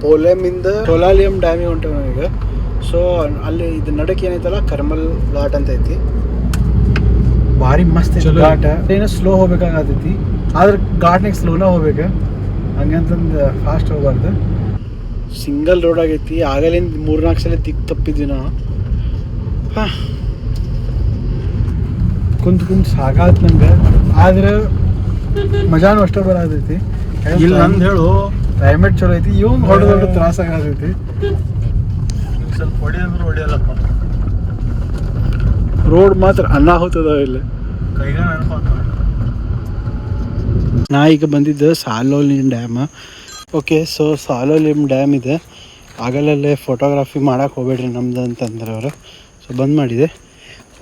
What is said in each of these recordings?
ಪೋಲೆಮಿಂದ ಸೋಲಾಲಿಯಂ ಡ್ಯಾಮಿಗೆ ಹೊಂಟೇವೆ ನಾವೀಗ. ಸೊ ಅಲ್ಲಿ ಇದು ನಡಕ್ಕೆ ಏನೈತಲ್ಲ ಕರ್ಮಲ್ ಘಾಟ್ ಅಂತ ಐತಿ. ಭಾರಿ ಮಸ್ತ್ ಐತಿ ಘಾಟ. ಏನೋ ಸ್ಲೋ ಹೋಗ್ಬೇಕಾಗತೈತಿ, ಆದ್ರೆ ಘಾಟ್ನಾಗ ಸ್ಲೋನ ಹೋಗ್ಬೇಕು, ಹಂಗಂತಂದು ಫಾಸ್ಟ್ ಹೋಗ್ಬಾರ್ದು. ಸಿಂಗಲ್ ರೋಡ್ ಆಗೈತಿ. ಆಗಲಿಂದ 3-4 ಸಲ ದಿಕ್ಕು ತಪ್ಪಿದ್ವಿ ನಾವು. ಹಾಂ, ಕುಂತು ಸಾಕಾತ್ ನಂಗೆ. ಆದ್ರೆ ಮಜಾನು ಅಷ್ಟೇ ಬರತೈತಿ. ಇಲ್ಲಿ ನಂದು ಹೇಳು ಕ್ಲೈಮೇಟ್ ಚಲೋ ಐತಿ. ಇವಂಗೆ ಹೊಡೆದೊಡ್ಡ ತ್ರಾಸ ಆಗತೈತಿ. ಸ್ವಲ್ಪ ಹೊಡಿಯೋದ್ರು ಹೊಡಿಯಲ್ಲಪ್ಪ. ರೋಡ್ ಮಾತ್ರ ಅನಾಹುತದ ಇಲ್ಲಿ. ಕೈಗ ನಾ ಈಗ ಬಂದಿದ್ದು ಸಾಲೋಲಿಮ್ ಡ್ಯಾಮ್. ಓಕೆ, ಸೊ ಸಾಲೋಲಿಮ್ ಡ್ಯಾಮ್ ಇದೆ. ಆಗಲಲ್ಲೇ ಫೋಟೋಗ್ರಾಫಿ ಮಾಡೋಕೆ ಹೋಗ್ಬೇಡ್ರಿ ನಮ್ದು ಅಂತಂದ್ರೆ ಅವರು. ಸೊ ಬಂದ್ ಮಾಡಿದೆ.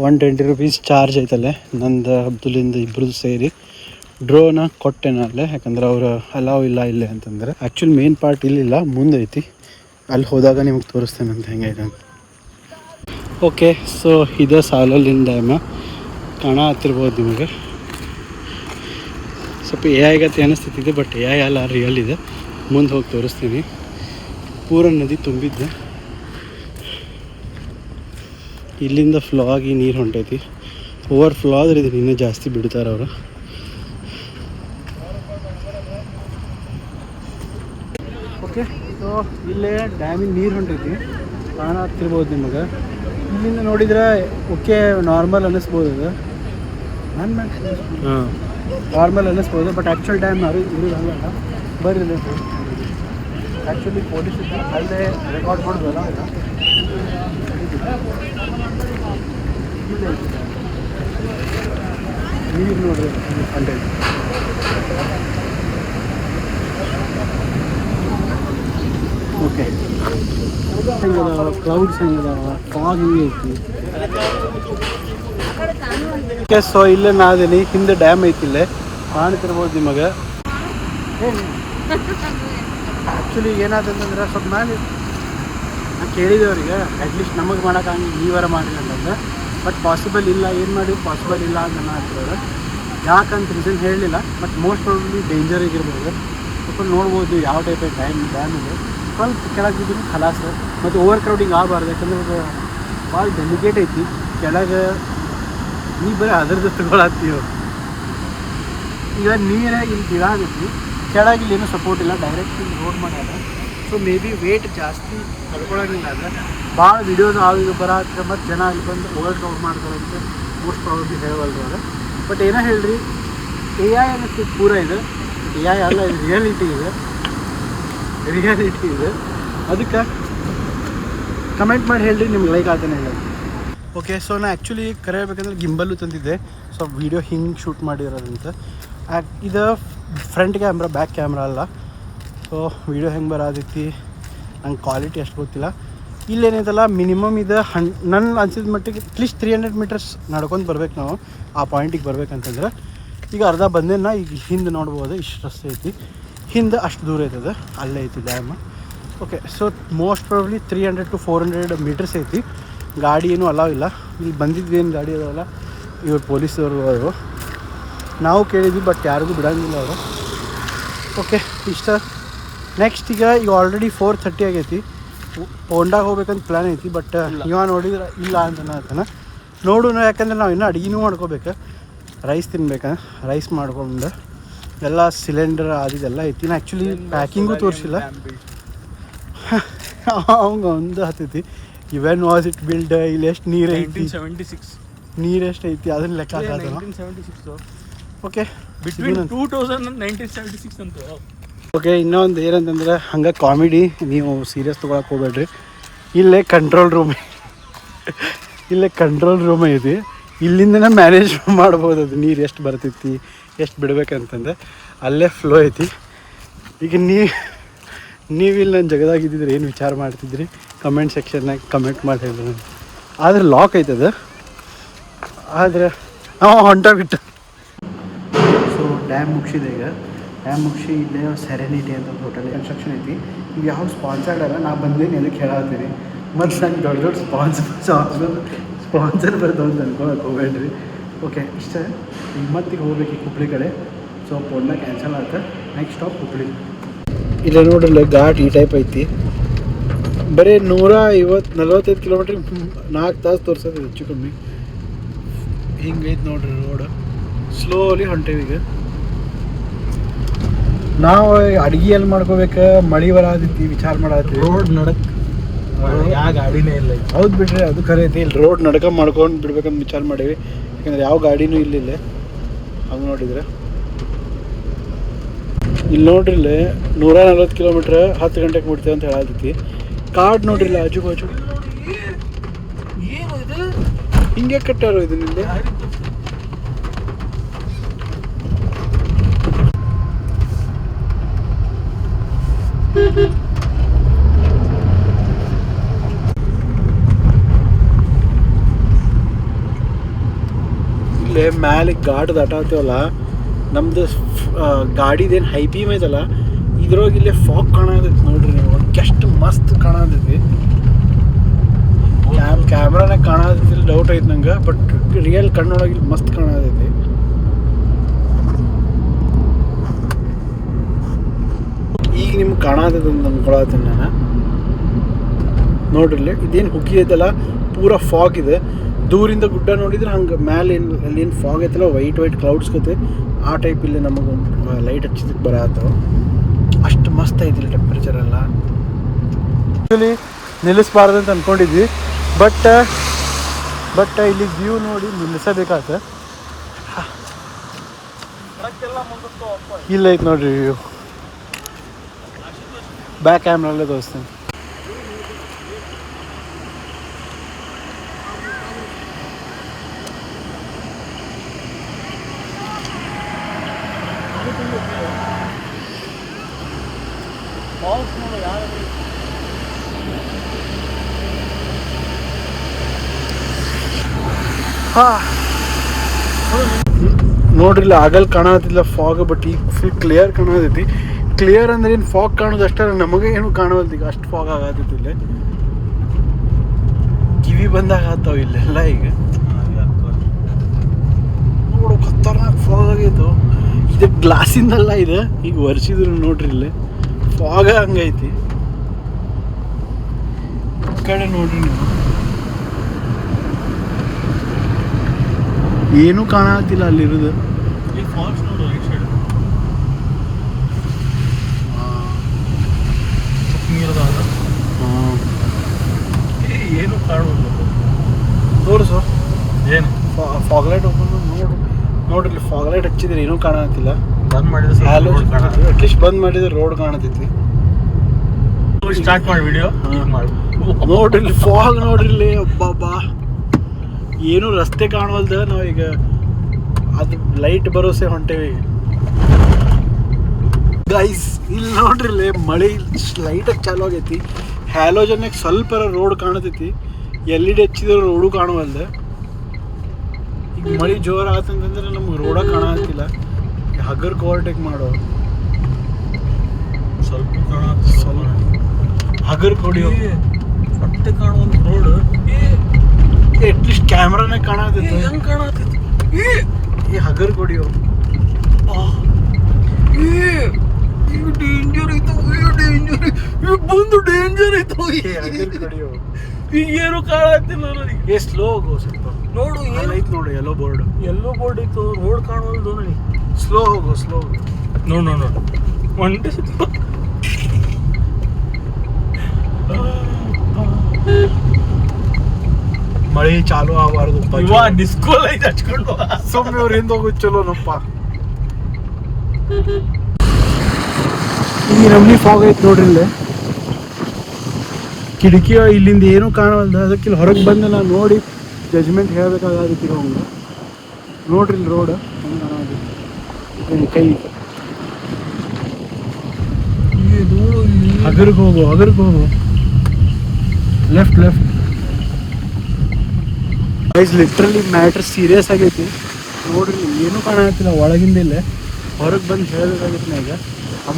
120 ರೂಪೀಸ್ ಚಾರ್ಜ್ ಐತಲ್ಲೇ. ನಂದು ಅಬ್ದುಲಿಂದ ಇಬ್ಬರದು ಸೇರಿ ಡ್ರೋನ ಕೊಟ್ಟೆ ಅಲ್ಲೇ, ಯಾಕಂದ್ರೆ ಅವರು ಅಲಾವ್ ಇಲ್ಲ ಇಲ್ಲೇ ಅಂತಂದ್ರೆ. ಆ್ಯಕ್ಚುಲಿ ಮೇನ್ ಪಾರ್ಟ್ ಇಲ್ಲಿಲ್ಲ, ಮುಂದೆ ಐತಿ. ಅಲ್ಲಿ ಹೋದಾಗ ನಿಮಗೆ ತೋರಿಸ್ತೇನೆ ಅಂತ ಹೆಂಗೈತೆ ಅಂತ. ಓಕೆ, ಸೊ ಇದು ಸಾಲೋಲಿಮ್ ಡ್ಯಾಮ್ ಕಾಣತ್ತಿರ್ಬೋದು ನಿಮಗೆ. ಸ್ವಲ್ಪ ಆಗತ್ತೆ ಅನಿಸ್ತಿದೆ, ಬಟ್ ಎಲ್ಲ ರಿಯಲ್ ಇದೆ. ಮುಂದೆ ಹೋಗಿ ತೋರಿಸ್ತೀನಿ. ಪೂರ ನದಿ ತುಂಬಿದ್ದೆ. ಇಲ್ಲಿಂದ ಫ್ಲೋ ಆಗಿ ನೀರು ಹೊಂಟೈತಿ. ಓವರ್ ಫ್ಲೋ ಆದ್ರೆ ಇದು ಇನ್ನೂ ಜಾಸ್ತಿ ಬಿಡ್ತಾರೆ ಅವರು. ಓಕೆ, ಸೊ ಇಲ್ಲೇ ಡ್ಯಾಮಿನ ನೀರು ಹೊಂಟೈತಿ, ಕಾಣತ್ತಿರ್ಬೋದು ನಿಮಗೆ. ಇಲ್ಲಿಂದ ನೋಡಿದ್ರೆ ಓಕೆ ನಾರ್ಮಲ್ ಅನ್ನಿಸ್ಬೋದು. ಅದು ನಾರ್ಮಲ್ ಅನ್ನಿಸ್ಬೋದು, ಬಟ್ ಆ್ಯಕ್ಚುಲ್ ಡ್ಯಾಮ್ ಇರೋದಲ್ಲ. ಬರ್ರಿ, ಆ್ಯಕ್ಚುಲಿ ಪೊಲೀಸ್ ಅಲ್ಲೇ ರೆಕಾರ್ಡ್ ಮಾಡೋದಲ್ಲ. ನೀರು ನೋಡ್ರಿ ಹೊಂಟೈತಿ. ಓಕೆ, ಹೆಂಗದ ಕ್ಲೌಡ್ಸ್ ಹೆಂಗದ, ಫಾಗ್ ಹಿಂಗೆ ಐತಿ. ಓಕೆ, ಸೊ ಇಲ್ಲೇ ನಾದೀನಿ. ಹಿಂದೆ ಡ್ಯಾಮ್ ಐತಿ, ಇಲ್ಲೇ ಕಾಣ್ತಿರ್ಬೋದು ನಿಮಗೆ. ಆ್ಯಕ್ಚುಲಿ ಏನಾದಂತಂದ್ರೆ ಸ್ವಲ್ಪ ನಾನು ಕೇಳಿದವ್ರಿಗೆ ಅಟ್ಲೀಸ್ಟ್ ನಮಗೆ ಮಾಡೋಕ್ಕಾಗಿ ಈ ವಾರ ಮಾಡಿಲ್ಲ ಅಂತಂದ್ರೆ, ಬಟ್ ಪಾಸಿಬಲ್ ಇಲ್ಲ. ಏನು ಮಾಡಿ ಪಾಸಿಬಲ್ ಇಲ್ಲ ಅಂತ ಹೇಳ್ತಿರೋರು. ಯಾಕಂತ ರೀಸನ್ ಹೇಳಲಿಲ್ಲ, ಬಟ್ ಮೋಸ್ಟ್ ಪ್ರಾಬಬ್ಲಿ ಡೇಂಜರ್ ಆಗಿರ್ಬೋದು. ಸ್ವಲ್ಪ ನೋಡ್ಬೋದು ಯಾವ ಟೈಪ್ ಡ್ಯಾಮ್ ಇದೆ. ಸ್ವಲ್ಪ ಕೆಳಗೆ ಬಿದ್ದು ಖಲಾಸ, ಮತ್ತು ಓವರ್ ಕ್ರೌಡಿಂಗ್ ಆಗಬಾರ್ದು. ಯಾಕಂದ್ರೆ ಅದು ಭಾಳ ಡೆಲಿಕೇಟ್ ಐತಿ. ಕೆಳಗೆ ನೀ ಬರೀ ಅದ್ರದ್ದು ತಗೊಳತ್ತೀವಿ. ಈಗ ನೀರೇ ಇಲ್ಲಿ ಗಿಡ ಆಗೈತಿ, ಕೆಳಗೆ ಇಲ್ಲೇನೂ ಸಪೋರ್ಟ್ ಇಲ್ಲ, ಡೈರೆಕ್ಟ್ ಇಲ್ಲಿ ರೋಡ್ ಮಾಡ್ಯಾರ. ಸೊ ಮೇ ಬಿ ವೇಟ್ ಜಾಸ್ತಿ ತಡ್ಕೊಳಂಗಿಲ್ಲ. ಅಂದರೆ ಭಾಳ ವಿಡಿಯೋಸ್ ಆಗಿ ಬರತ್ತೆ, ಮತ್ತು ಜನ ಅಲ್ಲಿ ಬಂದು ಓವರ್ ಕ್ರೌಡ್ ಮಾಡ್ತಾರೆ ಅಂತ ಮೋಸ್ಟ್ ಪ್ರಾಬಬ್ಲಿ ಹೇಳವಲ್ರಿ ಅವರು. ಬಟ್ ಏನೋ ಹೇಳ್ರಿ, AI ಅನ್ನೋದು ಪೂರ ಇದೆ. AI ಅಲ್ಲ, ಇದು ರಿಯಾಲಿಟಿ ಇದೆ. ಅದಕ್ಕೆ ಕಮೆಂಟ್ ಮಾಡಿ ಹೇಳ್ರಿ, ನಿಮ್ಗೆ ಲೈಕ್ ಆಗ್ತಾನೆ ಹೇಳಿ. ಓಕೆ, ಸೊ ನಾನು ಆ್ಯಕ್ಚುಲಿ ಕರೆಯಬೇಕಂದ್ರೆ ಗಿಂಬಲ್ಲು ತಂದಿದ್ದೆ. ಸೊ ವೀಡಿಯೋ ಹಿಂಗೆ ಶೂಟ್ ಮಾಡಿರೋದಂತ. ಇದು ಫ್ರಂಟ್ ಕ್ಯಾಮ್ರಾ, ಬ್ಯಾಕ್ ಕ್ಯಾಮ್ರಾ ಅಲ್ಲ. ಸೊ ವೀಡಿಯೋ ಹೆಂಗೆ ಬರೋದೈತಿ ನಂಗೆ ಕ್ವಾಲಿಟಿ ಅಷ್ಟು ಗೊತ್ತಿಲ್ಲ. ಇಲ್ಲೇನೈತಲ್ಲ ಮಿನಿಮಮ್ ಇದು ನನ್ನ ಅನ್ಸಿದ ಮಟ್ಟಿಗೆ ಅಟ್ಲೀಸ್ಟ್ 300 ಮೀಟರ್ಸ್ ನಡ್ಕೊಂಡು ಬರ್ಬೇಕು ನಾವು ಆ ಪಾಯಿಂಟಿಗೆ ಬರ್ಬೇಕಂತಂದ್ರೆ. ಈಗ ಅರ್ಧ ಬಂದೇನ. ಈಗ ಹಿಂದೆ ನೋಡ್ಬೋದು, ಇಷ್ಟು ರಸ್ತೆ ಐತಿ. ಹಿಂದೆ ಅಷ್ಟು ದೂರ ಐತದ, ಅಲ್ಲೇ ಐತಿ dam. Okay, so most probably 300 to 400 metres ಐತಿ. ಗಾಡಿ ಏನೂ ಅಲಾವ್ ಇಲ್ಲ. ಇಲ್ಲಿ ಬಂದಿದ್ವಿ ಏನು ಗಾಡಿ ಅದಾವಲ್ಲ, ಇವ್ರು ಪೊಲೀಸವರು ಅವರು. ನಾವು ಕೇಳಿದ್ವಿ, ಬಟ್ ಯಾರಿಗೂ ಬಿಡೋಂಗಿಲ್ಲ ಅವರು. ಓಕೆ, ಇಷ್ಟ. ನೆಕ್ಸ್ಟ್ ಈಗ ಆಲ್ರೆಡಿ 4:30 ಆಗೈತಿ. ಹೋಂಡಾಗ ಹೋಗ್ಬೇಕಂತ ಪ್ಲ್ಯಾನ್ ಐತಿ, ಬಟ್ ಇವ ನೋಡಿದ್ರೆ ಇಲ್ಲ ಅಂತ ಹೇಳ್ತಾನೆ. ನೋಡೋಣ, ಯಾಕಂದ್ರೆ ನಾವು ಇನ್ನೂ ಅಡುಗೆನೂ ಮಾಡ್ಕೋಬೇಕು. ರೈಸ್ ತಿನ್ಬೇಕಾ, ರೈಸ್ ಮಾಡ್ಕೊಂಡು ಎಲ್ಲ ಸಿಲಿಂಡರ್ ಅದೆಲ್ಲ ಐತಿ. ನಾ ಆ್ಯಕ್ಚುಲಿ ಪ್ಯಾಕಿಂಗು ತೋರಿಸಿಲ್ಲ. ಅವಂಗೆ ಒಂದು ಹತ್ತೈತಿ. ಇವೆನ್ ವಾಸ್ ಇಟ್ ಬಿಲ್ಡ್, ಇಲ್ಲಿ ಎಷ್ಟು ನೀರು ಐತಿ, 1976 ನೀರು ಎಷ್ಟು ಐತಿ ಅದನ್ನ ಲೆಕ್ಕ ಹಾಕೋದು. 1976. ಓಕೆ, ಬಿಟ್ವೀನ್ 2000 and 1976 ಅಂತ. ಓಕೆ, ಇನ್ನೊಂದು ಏನಂತಂದ್ರೆ ಹಂಗೆ ಕಾಮಿಡಿ, ನೀವು ಸೀರಿಯಸ್ ತೊಗೊಳಕ್ಕೆ ಹೋಗ್ಬೇಡ್ರಿ. ಇಲ್ಲೇ ಕಂಟ್ರೋಲ್ ರೂಮ್ ಐತಿ. ಇಲ್ಲಿಂದನೇ ಮ್ಯಾನೇಜ್ ಮಾಡ್ಬೋದು ಅದು ನೀರು ಎಷ್ಟು ಬರ್ತೈತಿ, ಎಷ್ಟು ಬಿಡ್ಬೇಕಂತಂದ್ರೆ. ಅಲ್ಲೇ ಫ್ಲೋ ಐತಿ. ಈಗ ನೀವಿಲ್ಲಿ ನನ್ನ ಜಗದಾಗಿದ್ದಿದ್ರೆ ಏನು ವಿಚಾರ ಮಾಡ್ತಿದ್ರಿ ಕಮೆಂಟ್ ಸೆಕ್ಷನ್ನಾಗ ಕಮೆಂಟ್ ಮಾಡಿ ಹೇಳಿದ್ರು. ಆದರೆ ಲಾಕ್ ಐತದ, ಆದರೆ ಹೊಂಟೋಗ್ಬಿಟ್ಟು. So dam ಮುಗಿಸಿದೆ. ಈಗ ಡ್ಯಾಮ್ ಮುಗಿಸಿ ಇಲ್ಲೇ ಸೆರೆನಿಟಿ ಅಂತ ಒಂದು ಹೋಟೆಲ್ ಕನ್ಸ್ಟ್ರಕ್ಷನ್ ಐತಿ. ಈಗ ಯಾವ ಸ್ಪಾನ್ಸರ್ಡ್ ಅಲ್ಲ, ನಾ ಬಂದೇನೆ ಅದಕ್ಕೆ ಹೇಳತ್ತೀನಿ. ಮತ್ತು ನಂಗೆ ದೊಡ್ಡ ಸ್ಪಾನ್ಸರ್ ಬರ್ತಾವೆ ಅಂತ ಅನ್ಕೊಳಕ್ಕೆ ಹೋಗ್ಬೇಡ್ರಿ. ಓಕೆ, ಇಷ್ಟ. ಈಗ ಮತ್ತಿಗೆ ಹೋಗ್ಬೇಕು ಹುಬ್ಳಿ ಕಡೆ. ಸೊ ಫೋನ್ನ ಕ್ಯಾನ್ಸಲ್ ಆಗುತ್ತೆ. Next stop Hubli. ಇಲ್ಲ ನೋಡ್ರಲ್ಲ ಘಾಟ್ ಈ ಟೈಪ್ ಐತಿ. ಬರೀ 145 ಕಿಲೋಮೀಟ್ರ್ 4 ತಾಸು ತೋರ್ಸೋದು ಹೆಚ್ಚು ಕಮ್ಮಿ. ಹಿಂಗೈತೆ ನೋಡ್ರಿ ರೋಡ್. ಸ್ಲೋಲಿ ಹೊಂಟೇವಿ ಈಗ. ನಾವು ಅಡ್ಗೆ ಎಲ್ಲಿ ಮಾಡ್ಕೋಬೇಕು, ಮಳೆ ಬರತೈತಿ ವಿಚಾರ ಮಾಡತ್ತೀವಿ. ರೋಡ್ ನಡಕ್ ಯಾವ ಗಾಡಿನೇ ಇಲ್ಲ. ಹೌದು ಬಿಡ್ರಿ, ಅದು ಖರೆ ಐತಿ. ಇಲ್ಲಿ ರೋಡ್ ನಡ್ಕ ಮಾಡ್ಕೊಂಡು ಬಿಡ್ಬೇಕಂತ ವಿಚಾರ ಮಾಡೀವಿ. ಯಾಕಂದ್ರೆ ಯಾವ ಗಾಡಿನೂ ಇಲ್ಲಿಲ್ಲ. ಹಂಗೆ ನೋಡಿದ್ರೆ ಇಲ್ಲಿ ನೋಡ್ರಿಲ್ಲ 140 ಕಿಲೋಮೀಟ್ರ್ 10 ಗಂಟೆಗೆ ಮುಟ್ತೇವೆ ಅಂತ ಹೇಳತೈತಿ. ಕಾರ್ಡ್ ನೋಡ್ರಿಲ್ಲ ಆಜು ಬಾಜು ಏನು ಇದು ಹಿಂಗೆ ಕಟ್ಟಾರೋ ಇದು ನಿಂದೆ. ಇಲ್ಲೇ ಮ್ಯಾಲೆ ಘಾಟ್ ದಾಟಾತೀವಲ್ಲ, ನಮ್ದು ಗಾಡಿದೇನು ಹೈ ಬೀಮ್ ಐತಲ್ಲ ಇದ್ರೊಳಗೆ ಇಲ್ಲೇ ಫಾಗ್ ಕಾಣತೈತಿ ನೋಡ್ರಿ ನೀವು. ಎಷ್ಟು ಮಸ್ತ್ ಕಾಣತೈತಿ. ಕ್ಯಾಮ್ರಾನಾಗ ಕಾಣತೈತಿ ಡೌಟ್ ಐತಿ ನಂಗೆ, ಬಟ್ ರಿಯಲ್ ಕಣ್ಣೊಳಗೆ ಇಲ್ಲಿ ಮಸ್ತ್ ಕಾಣತೈತಿ. ಈಗ ನಿಮ್ಗೆ ಕಾಣತೈತಿ ಅಂತ ಅಂದ್ಕೊಳತ್ತೀನಿ ನಾನು. ನೋಡ್ರಿ ಇದೇನು ಹುಗ್ಗಿ ಐತಲ್ಲ ಪೂರಾ ಫಾಗ್ ಇದೆ. ದೂರಿಂದ ಗುಡ್ಡ ನೋಡಿದ್ರೆ ಹಂಗೆ ಮೇಲೆ ಅಲ್ಲೇನು ಫಾಗ್ ಐತಲ್ಲ ವೈಟ್ ಕ್ಲೌಡ್ಸ್ ಕತೆ ಆ ಟೈಪ್ ಇಲ್ಲಿ ನಮಗೆ ಲೈಟ್ ಹಚ್ಚಿದಕ್ಕೆ ಬರತ್ತವ. ಅಷ್ಟು ಮಸ್ತ್ ಐತಿಲ್ಲ ಟೆಂಪ್ರೇಚರ್ ಎಲ್ಲ. ಆ್ಯಕ್ಚುಲಿ ನಿಲ್ಲಿಸ್ಬಾರ್ದು ಅಂತ ಅಂದ್ಕೊಂಡಿದ್ವಿ, ಬಟ್ ಇಲ್ಲಿ ವ್ಯೂ ನೋಡಿ ನಿಲ್ಲಿಸಬೇಕಾಗತ್ತೆ. ಇಲ್ಲ ಐತೆ ನೋಡ್ರಿ ವ್ಯೂ. ಬ್ಯಾಕ್ ಕ್ಯಾಮ್ರಲ್ಲೇ ತೋರಿಸ್ತೀನಿ. ನೋಡ್ರಿಲ್ಲ ಆಗಲ್ ಕಾಣತಿಲ್ಲ ಫಾಗ್, ಬಟ್ ಈಗ ಫುಲ್ ಕ್ಲಿಯರ್ ಕಾಣತೈತಿ. ಕ್ಲಿಯರ್ ಅಂದ್ರೆ ಏನು ಫಾಗ್ ಕಾಣೋದು ಅಷ್ಟೇ, ನಮಗೆ ಏನು ಕಾಣೋದು ಈಗ ಅಷ್ಟು ಫಾಗ್ ಆಗತೈತಿ. ಇಲ್ಲೇ ಕಿವಿ ಬಂದಾಗ ಆತಾವ ಇಲ್ಲೆಲ್ಲ. ಈಗ ನೋಡು ಖತರ್ನಾಕ್ ಫಾಗ್ ಆಗೈತು. ಇದು ಗ್ಲಾಸಿಂದಲ್ಲ ಇದು, ಈಗ ಒರೆಸಿದ್ರು ನೋಡ್ರಿ ಇಲ್ಲೇ ಫಾಗ ಹಂಗೈತಿ. ಈ ಕಡೆ ನೋಡ್ರಿ ನೀವು ಏನೂ ಕಾಣತಿಲ್ಲ ಅಲ್ಲಿರೋದು. ಏನು ಕಾಣೋದು ತೋರಿಸು. ಏನು ಫಾಗ್ ಲೈಟ್ ಓಪನ್ ನೋಡ್ರಿ. ಫಾಗ್ ಲೈಟ್ ಹಚ್ಚಿದ್ರೆ ಏನೂ ಕಾಣತಿಲ್ಲ. ಬಂದ್ ಮಾಡಿದ್ರೆ ಅಟ್ಲೀಸ್ಟ್ ಬಂದ್ ಮಾಡಿದ್ರೆ ರೋಡ್ ಕಾಣತೈತಿ. ಸ್ಟಾರ್ಟ್ ಮಾಡಿ ವಿಡಿಯೋ ನೋಡ್ರಿ ಫಾಗ್ ನೋಡ್ರಿ. ಅಬ್ಬಬ್ಬಾ ಏನು ರಸ್ತೆ ಕಾಣವಲ್ದ. ನಾವೀಗ ಅದು ಲೈಟ್ ಭರೋಸೆ ಹೊಂಟೇವಿ ಗೈಸ್. ಇಲ್ಲಿ ನೋಡ್ರಿ ಮಳೆ ಲೈಟಾಗಿ ಚಾಲು ಆಗೈತಿ. ಹ್ಯಾಲೋಜನ್ಯಾಗ ಸ್ವಲ್ಪ ರೋಡ್ ಕಾಣತೈತಿ. LED ಹಚ್ಚಿದ್ರೆ ರೋಡು ಕಾಣವಲ್ದ. ಈಗ ಮಳೆ ಜೋರ ಆತಂತಂದ್ರೆ ನಮ್ಗೆ ರೋಡ ಕಾಣತ್ತಿಲ್ಲ. ಹಗರ್ ಓವರ್ಟೇಕ್ ಮಾಡೋ ಸ್ವಲ್ಪ ಹಗರ್ ಕೊಡಿಯೋ ಹೊಟ್ಟೆ ಕಾಣುವಂತ ರೋಡ್. ಅಟ್ಲೀಸ್ಟ್ ಕ್ಯಾಮ್ರಾನಾಗ ಕಾಣತೈತಿ. ಹೆಂಗ್ ಕಾಣತೈತಿ ಈ ಹಗರ್ ಕೊಡಿಯೋ. ಡೇಂಜರ್ ಐತೋ, ಬಂದು ಡೇಂಜರ್ ಐತೋ. ಹಗರ್ ಕೊಡಿಯೋ. ಈಗ ಏನು ಕಾಣತ್ತಿಲ್ಲ ನನಗೆ. ಸ್ಲೋ ಹೋಗೋ ಸ್ವಲ್ಪ. ನೋಡು ಏನೈತೆ ನೋಡು ಎಲ್ಲೋ ಬೋರ್ಡ್ ಐತು. ರೋಡ್ ಕಾಣುವಲ್ದು ನನಗೆ. ಸ್ಲೋ ಹೋಗು. ನೋಡು ಒಂಟೆ ಮಳೆ ಚಾಲು ಆಗಬಾರ್ದು. ಡಿಸ್ಕೋ ಲೈಟ್ ಹಚ್ಕೊಂಡು ಸುಮ್ಮನೆ ಅವ್ರು ಹಿಂದೆ ಹೋಗೋದು ಚಲೋನಪ್ಪ. ಈ ನಮ್ನಿ ಫಾಗ್ ಐತೆ ನೋಡ್ರಿ. ಇಲ್ಲೇ ಕಿಟಕಿ ಇಲ್ಲಿಂದ ಏನೂ ಕಾಣವಲ್ದ. ಅದಕ್ಕೆ ಇಲ್ಲಿ ಹೊರಗೆ ಬಂದು ನಾನು ನೋಡಿ ಜಜ್ಮೆಂಟ್ ಹೇಳ್ಬೇಕಾಗತ್ತಿಲ್ಲ. ಅವ್ನು ನೋಡ್ರಿ ಇಲ್ಲಿ ರೋಡ್ ಹೆಂಗೆ ಕಾಣೋದು. ಕೈ ಹಗರ್ಗೆ ಹೋಗು. Left guys literally matter serious ಆಗೈತಿ. ನೋಡ್ರಿ ಏನೂ ಕಾಣತ್ತಿಲ್ಲ ಒಳಗಿಂದ. ಇಲ್ಲೇ ಹೊರಗೆ ಬಂದು ಹೇಳಬೇಕಾಗಿತ್ತು. ಈಗ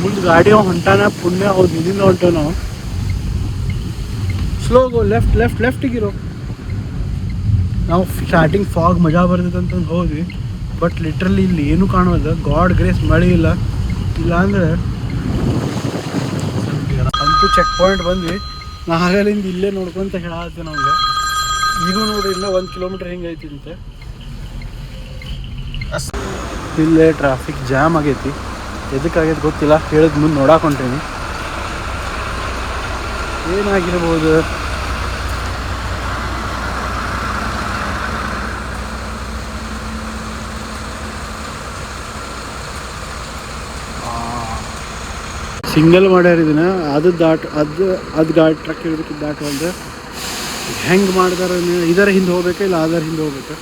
ಮುಂದೆ ಗಾಡಿ ಹೊಂಟಾನ ಪುಣ್ಯ ಹೌದು ಹಿಂದಿಂದ ಹೊಂಟೇವ ನಾವು. ಸ್ಲೋ ಗೋ. ಲೆಫ್ಟಿಗಿರೋ. ನಾವು ಸ್ಟಾರ್ಟಿಂಗ್ ಫಾಗ್ ಮಜಾ ಬರ್ತೈತೆ ಅಂತಂದು ಹೋದ್ವಿ, ಬಟ್ ಲಿಟ್ರಲಿ ಇಲ್ಲಿ ಏನೂ ಕಾಣೋಲ್ಲ. ಗಾಡ್ ಗ್ರೇಸ್ ಮಳೆ ಇಲ್ಲ ಅಂದ್ರೆ ಚೆಕ್ ಪಾಯಿಂಟ್ ಬಂದ್ವಿ. ನಾ ಆಗಲಿಂದ ಇಲ್ಲೇ ನೋಡ್ಕೊಂತ ಹೇಳತ್ತೆ ನಮ್ಗೆ. ಈಗ ನೋಡ್ರಿ ಇಲ್ಲ 1 ಕಿಲೋಮೀಟ್ರ್ ಹಿಂಗೈತಿ ಅಂತೆ. ಇಲ್ಲೇ ಟ್ರಾಫಿಕ್ ಜಾಮ್ ಆಗೈತಿ. ಎದಕ್ಕಾಗೈತೆ ಗೊತ್ತಿಲ್ಲ, ಹೇಳಿದ ಮುಂದೆ ನೋಡಕ್ಕೆ ಹೊಂಟೀನಿ. ಏನಾಗಿರ್ಬೋದು? ಸಿಂಗಲ್ ಮಾಡ್ಯಾರ ಇದನ್ನ. ಅದು ಗಾಡಿ ಟ್ರಕ್ ಇರೋದಕ್ಕೆ ದಾಟುವಂದ್ರೆ ಹೆಂಗೆ ಮಾಡ್ದಾರ? ಇದರ ಹಿಂದೆ ಹೋಗ್ಬೇಕಾ ಇಲ್ಲ ಅದರ ಹಿಂದೆ ಹೋಗ್ಬೇಕಾ?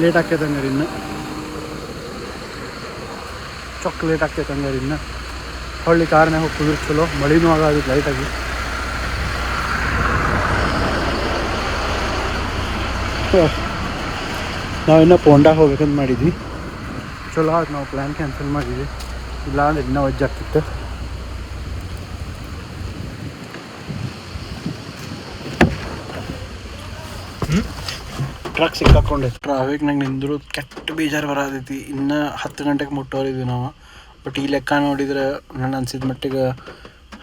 ಲೇಟ್ ಆಕೈತೆ ಹಂಗಾರೆ ಇನ್ನು ಲೇಟ್ ಆಕೈತೆ ಹಂಗಾರೆ ಇನ್ನು ಹೊಳ್ಳಿ ಕಾರ್ನಾಗ ಹೋಗಿ ಕುದುರೆ ಚಲೋ. ಮಳಿನೂ ಆಗೋದು ಲೈಟಾಗಿ. ನಾವಿನ್ನೂ ಪೋಂಡಾಗ ಹೋಗ್ಬೇಕಂತ ಮಾಡಿದ್ವಿ. ಚಲೋ ಆಯ್ತು, ನಾವು ಪ್ಲ್ಯಾನ್ ಕ್ಯಾನ್ಸಲ್ ಮಾಡಿದ್ವಿ. ಇಲ್ಲ ಅಂದ್ರೆ ಇನ್ನೂ ವಜ್ಜಾಗ್ತಿತ್ತು. ಟ್ರಕ್ ಸಿಕ್ಕಾಕೊಂಡೆ. ಟ್ರಾಫಿಕ್ನಾಗ ನಿಂದ್ರು ಕೆಟ್ಟ ಬೇಜಾರು ಬರತೈತಿ. ಇನ್ನು 10 ಗಂಟೆಗೆ ಮುಟ್ಟೋರಿದ್ವಿ ನಾವು. ಬಟ್ ಈ ಲೆಕ್ಕ ನೋಡಿದ್ರೆ ನಾನು ಅನ್ಸಿದ ಮಟ್ಟಿಗೆ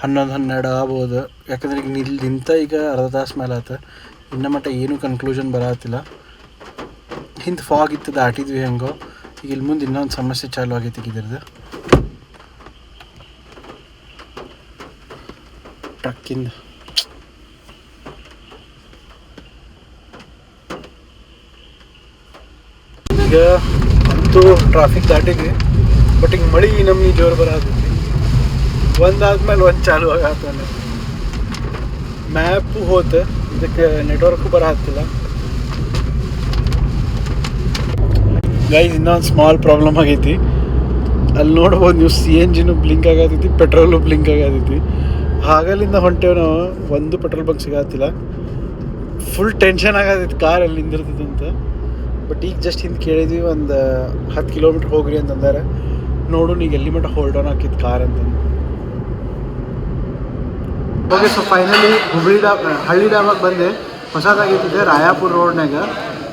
11-12 ಆಗ್ಬೋದು. ಯಾಕಂದ್ರೆ ಈಗ ನಿಂತ ಈಗ ಅರ್ಧ ತಾಸು ಮೇಲೆ ಆಯ್ತು. ಇನ್ನು ಮಟ್ಟ ಏನೂ ಕನ್ಕ್ಲೂಷನ್ ಬರತ್ತಿಲ್ಲ. ಹಿಂದೆ ಫಾಗ್ ಇತ್ತು, ದಾಟಿದ್ವಿ ಹೆಂಗೋ. ಈಗ ಇಲ್ಲಿ ಮುಂದೆ ಇನ್ನೊಂದು ಸಮಸ್ಯೆ ಚಾಲು ಆಗೈತಿ ಇದ್ರದ್ದು. ಟ್ರಕ್ಕಿಂದ ಈಗ ಅಂತೂ ಟ್ರಾಫಿಕ್ ದಾಟಿದ್ವಿ. ಬಟ್ ಈಗ ಮಳೆ ನಮಗೆ ಜೋರು ಬರತೈತಿ. ಒಂದಾದ್ಮೇಲೆ ಒಂದು ಚಾಲು ಆಗತ್ತಾನೆ. ಮ್ಯಾಪು ಹೋತ, ಇದಕ್ಕೆ ನೆಟ್ವರ್ಕು ಬರತ್ತಿಲ್ಲ. ಗೈಸ್ ಇನ್ನೊಂದು ಸ್ಮಾಲ್ ಪ್ರಾಬ್ಲಮ್ ಆಗೈತಿ. ಅಲ್ಲಿ ನೋಡ್ಬೋದು ನೀವು, CNGನೂ ಬ್ಲಿಂಕ್ ಆಗತೈತಿ, ಪೆಟ್ರೋಲು ಬ್ಲಿಂಕ್ ಆಗತೈತಿ. ಹಾಗಲಿಂದ ಹೊಂಟೇವು ನಾವು, ಒಂದು ಪೆಟ್ರೋಲ್ ಬಂಕ್ ಸಿಗತ್ತಿಲ್ಲ. ಫುಲ್ ಟೆನ್ಷನ್ ಆಗತೈತಿ ಕಾರ್ ಅಲ್ಲಿ ನಿಂದಿರ್ತೈತಿ ಅಂತ. ಬಟ್ ಈಗ ಜಸ್ಟ್ ಹಿಂದೆ ಕೇಳಿದ್ವಿ, ಒಂದು 10 ಕಿಲೋಮೀಟ್ರ್ ಹೋಗ್ರಿ ಅಂತಂದಾರೆ. ನೋಡು ಈಗ ಎಲ್ಲಿ ಮಟ್ಟ ಹೋಲ್ಡ್ ಆನ್ ಹಾಕಿದ್ದು ಕಾರ್ ಅಂತ. ಓಕೆ, ಸೊ ಫೈನಲಿ ಹಳ್ಳಿ ಡ್ಯಾಮಾಗ ಬಂದೆ. ಹೊಸದಾಗಿದ್ದಿದೆ ರಾಯಾಪುರ ರೋಡ್ನಾಗ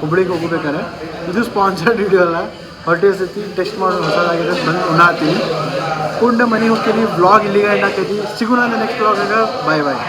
ಹುಬ್ಳಿಗೆ ಹೋಗ್ಬೇಕಾರೆ. ಇದು ಸ್ಪಾನ್ಸರ್ಡ್ ವಿಡಿಯೋ ಅಲ್ಲ, ಹೊರಟಿರ್ತೈತಿ ಟೆಸ್ಟ್ ಮಾಡೋ ಹೊಸದಾಗಿದೆ ಬಂದು ಉಣ್ಣಾತೀನಿ. ಕುಂಡ ಮನೆಗೆ ಹೋಗ್ತೀನಿ. ವ್ಲಾಗ್ ಇಲ್ಲಿಗೆ ಎಂಡ್ ಆಕೈತಿ. ಸಿಗೋಣ ನೆಕ್ಸ್ಟ್ ವ್ಲಾಗಾಗ. ಬಾಯ್ ಬಾಯ್.